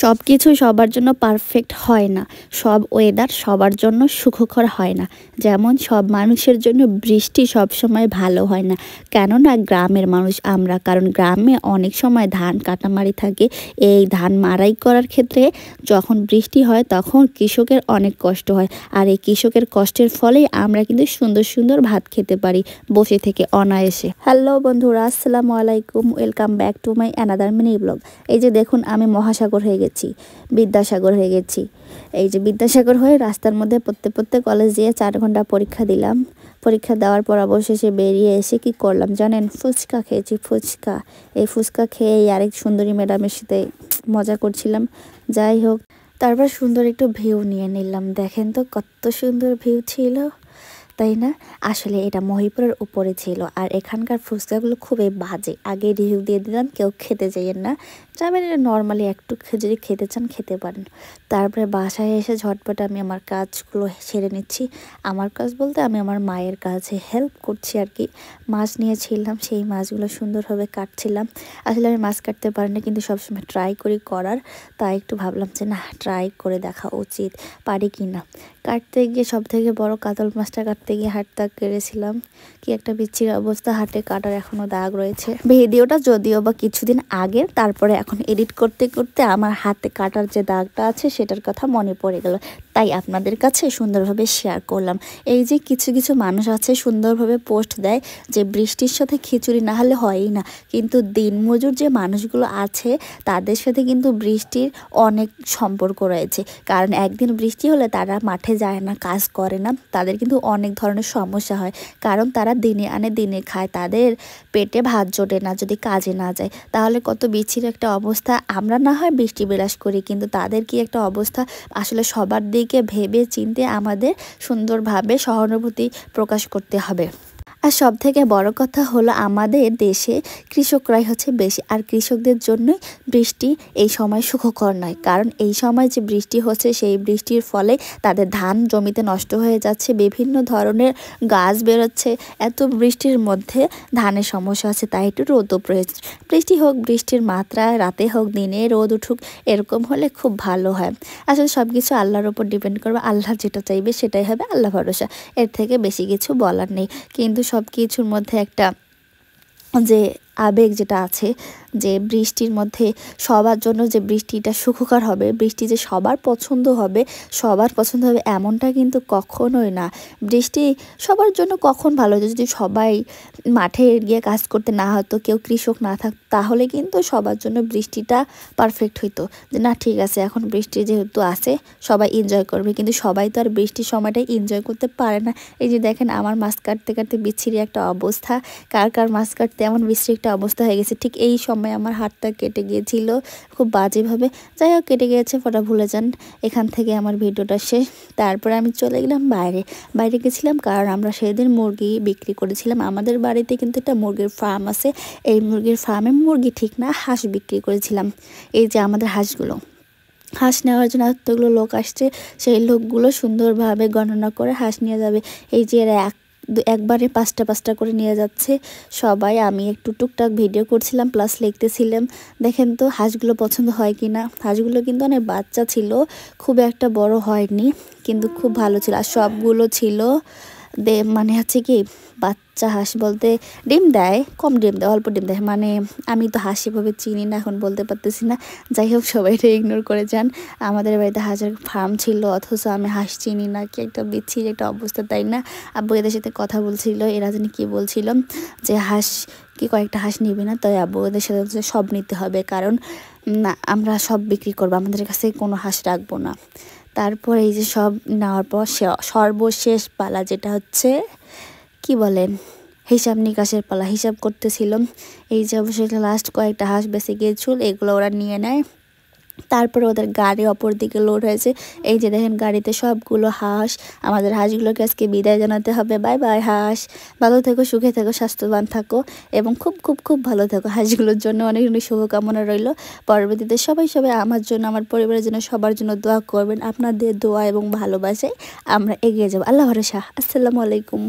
সবকিছু সবার জন্য পারফেক্ট হয় না, সব ওয়েদার সবার জন্য সুখকর হয় না। যেমন সব মানুষের জন্য বৃষ্টি সবসময় ভালো হয় না, কেননা গ্রামের মানুষ আমরা, কারণ গ্রামে অনেক সময় ধান কাটামারি থাকে। এই ধান মাড়াই করার ক্ষেত্রে যখন বৃষ্টি হয় তখন কৃষকের অনেক কষ্ট হয়, আর এই কৃষকের কষ্টের ফলেই আমরা কিন্তু সুন্দর সুন্দর ভাত খেতে পারি বসে থেকে অনায়াসে। হ্যালো বন্ধুরা, আসসালামু আলাইকুম, welcome back to my another mini blog. এই যে দেখুন, আমি মহাসাগর হয়ে গেছি, বিদ্যাসাগর হয়ে গেছি। এই যে বিদ্যাসাগর হয়ে রাস্তার মধ্যে পড়তে পড়তে কলেজ দিয়ে 4 ঘন্টা পরীক্ষা দিলাম। পরীক্ষা দেওয়ার পর অবশেষে বেরিয়ে এসে কি করলাম জানেন? ফুচকা খেয়েছি, ফুচকা। এই ফুচকা খেয়ে আরেক সুন্দরী ম্যাডামের সাথে মজা করছিলাম। যাই হোক, তারপর সুন্দর একটু ভিউ নিয়ে নিলাম। দেখেন তো কত সুন্দর ভিউ ছিল, তাই না? আসলে এটা মহিপুরের উপরে ছিল, আর এখানকার ফুচকাগুলো খুবই বাজে। আগে রিভিউ দিয়ে দিলাম, কেউ খেতে চাইয়েন না, যাবেন এটা নর্মালি একটু যদি খেতে চান খেতে পারেন। তারপরে বাসায় এসে ঝটপট আমি আমার কাজগুলো সেরে নিচ্ছি। আমার কাজ বলতে আমি আমার মায়ের কাছে হেল্প করছি আর কি। মাছ নিয়েছিলাম, সেই মাছগুলো সুন্দরভাবে কাটছিলাম। আসলে আমি মাছ কাটতে পারি না, কিন্তু সবসময় ট্রাই করি করার, তাই একটু ভাবলাম যে না, ট্রাই করে দেখা উচিত, পারি কি না। কাটতে গিয়ে সব থেকে বড় কাতল মাছটা কাটতে গিয়ে হাত দাগ কেড়েছিলাম। কি একটা বিচ্ছিরি অবস্থা, হাতে কাটার এখনো দাগ রয়েছে। ভিডিওটা যদিও বা কিছুদিন আগে, তারপরে এখন এডিট করতে করতে আমার হাতে কাটার যে দাগটা আছে সেটার কথা মনে পড়ে গেল, তাই আপনাদের কাছে সুন্দরভাবে শেয়ার করলাম। এই যে কিছু কিছু মানুষ আছে সুন্দরভাবে পোস্ট দেয় যে বৃষ্টির সাথে খিচুড়ি না হলে হয়ই না, কিন্তু দিনমজুর যে মানুষগুলো আছে তাদের সাথে কিন্তু বৃষ্টির অনেক সম্পর্ক রয়েছে। কারণ একদিন বৃষ্টি হলে তারা মাঠে যায় না, কাজ করে না, তাদের কিন্তু অনেক ধরনের সমস্যা হয়। কারণ তারা দিনে আনে দিনে খায়, তাদের পেটে ভাত জোটে না যদি কাজে না যায়। তাহলে কত বিচ্ছিরি একটা অবস্থা। আমরা না হয় বৃষ্টি বিলাস করি, কিন্তু তাদের কি একটা অবস্থা। আসলে সবার দিকে ভেবে চিন্তে আমাদের সুন্দরভাবে সহানুভূতি প্রকাশ করতে হবে। আর সব থেকে বড় কথা হলো, আমাদের দেশে কৃষকরাই হচ্ছে বেশি, আর কৃষকদের জন্যই বৃষ্টি এই সময় সুখকর নয়। কারণ এই সময় যে বৃষ্টি হচ্ছে, সেই বৃষ্টির ফলে তাদের ধান জমিতে নষ্ট হয়ে যাচ্ছে, বিভিন্ন ধরনের গাছ বেরোচ্ছে। এত বৃষ্টির মধ্যে ধানের সমস্যা আছে, তাই একটু রোদও প্রয়োজন। বৃষ্টি হোক, বৃষ্টির মাত্রা রাতে হোক দিনে রোদ উঠুক, এরকম হলে খুব ভালো হয়। আসলে সব কিছু আল্লাহর উপর ডিপেন্ড করবে, আল্লাহ যেটা চাইবে সেটাই হবে, আল্লাহ ভরসা। এর থেকে বেশি কিছু বলার নেই। কিন্তু সব কিছুর মধ্যে একটা যে আবেগ যেটা আছে, যে বৃষ্টির মধ্যে সবার জন্য যে বৃষ্টিটা সুখকর হবে, বৃষ্টি যে সবার পছন্দ হবে, সবার পছন্দ হবে এমনটা কিন্তু কখনোই না। বৃষ্টি সবার জন্য কখন ভালো হতো, যদি সবাই মাঠে গিয়ে কাজ করতে না হতো, কেউ কৃষক না থাকতো, তাহলে কিন্তু সবার জন্য বৃষ্টিটা পারফেক্ট হইতো। যে না ঠিক আছে, এখন বৃষ্টি যেহেতু আছে সবাই এনজয় করবে, কিন্তু সবাই তো আর বৃষ্টির সময়টাই এনজয় করতে পারে না। এই যে দেখেন, আমার মাছ কাটতে কাটতে বিচ্ছিরি একটা অবস্থা, কার কার মাছ কাটতে এমন বিশ্রী একটা অবস্থা হয়ে গেছে। ঠিক এই সময় আমার হাতটা কেটে গিয়েছিল খুব বাজেভাবে। যাই হোক, কেটে গিয়েছে, ফোটা ভুলে যান। এখান থেকে আমার ভিডিওটা শেষ। তারপরে আমি চলে গেলাম বাইরে গেছিলাম, কারণ আমরা সেদিন মুরগি বিক্রি করেছিলাম। আমাদের বাড়িতে কিন্তু একটা মুরগির ফার্ম আছে, এই মুরগির ফার্মে মুরগি ঠিক না, হাঁস বিক্রি করেছিলাম। এই যে আমাদের হাঁসগুলো, হাঁস নেওয়ার জন্য এতগুলো লোক আসছে, সেই লোকগুলো সুন্দরভাবে গণনা করে হাঁস নিয়ে যাবে। এই যে এরা একবারে 5টা 5টা করে নিয়ে যাচ্ছে সবাই। আমি একটু টুকটাক ভিডিও করছিলাম, প্লাস লিখতেছিলাম। দেখেন তো হাঁসগুলো পছন্দ হয় কি না। হাঁসগুলো কিন্তু অনেক বাচ্চা ছিল, খুব একটা বড় হয়নি, কিন্তু খুব ভালো ছিল। আর সবগুলো ছিল মানে হচ্ছে কি, বাচ্চা হাঁস বলতে ডিম দেয়, কম ডিম দেয়, অল্প ডিম দেয়। মানে আমি তো হাঁস এভাবে চিনি না, এখন বলতে পারতেছি না। যাই হোক, সবাই এটা ইগনোর করে যান। আমাদের বাড়িতে হাঁসের ফার্ম ছিল, অথচ আমি হাঁস চিনি না। কি একটা বিচ্ছিরি একটা অবস্থা, তাই না? আব্বু এদের সাথে কথা বলছিল, এরা জানি কি বলছিল, যে হাঁস কি কয়েকটা হাঁস নিবি না? তাই আব্বু এদের সাথে সব নিতে হবে, কারণ না আমরা সব বিক্রি করবো, আমাদের কাছে কোনো হাঁস রাখবো না। তারপর এই যে সব নেওয়ার পর সর্বশেষ পালা, যেটা হচ্ছে কি বলেন, হিসাব নিকাশের পালা। হিসাব করতেছিলাম। এই যে অবশ্যই লাস্ট কয়েকটা হাঁস বেঁচে গিয়েছিল, এগুলো ওরা নিয়ে নেয়। তারপরে ওদের গাড়ি অপর দিকে লোড হয়েছে। এই যে দেখেন, গাড়িতে সবগুলো হাঁস। আমাদের হাঁসগুলোকে আজকে বিদায় জানাতে হবে। বাই বাই হাঁস, ভালো থেকো, সুখে থেকো, স্বাস্থ্যবান থাকো, এবং খুব খুব খুব ভালো থেকো। হাঁসগুলোর জন্য অনেক অনেক শুভকামনা রইল। পরবর্তীতে সবাই আমার জন্য, আমার পরিবারের জন্য, সবার জন্য দোয়া করবেন। আপনাদের দোয়া এবং ভালোবাসায় আমরা এগিয়ে যাব। আল্লাহ ভরসা। আসসালামু আলাইকুম।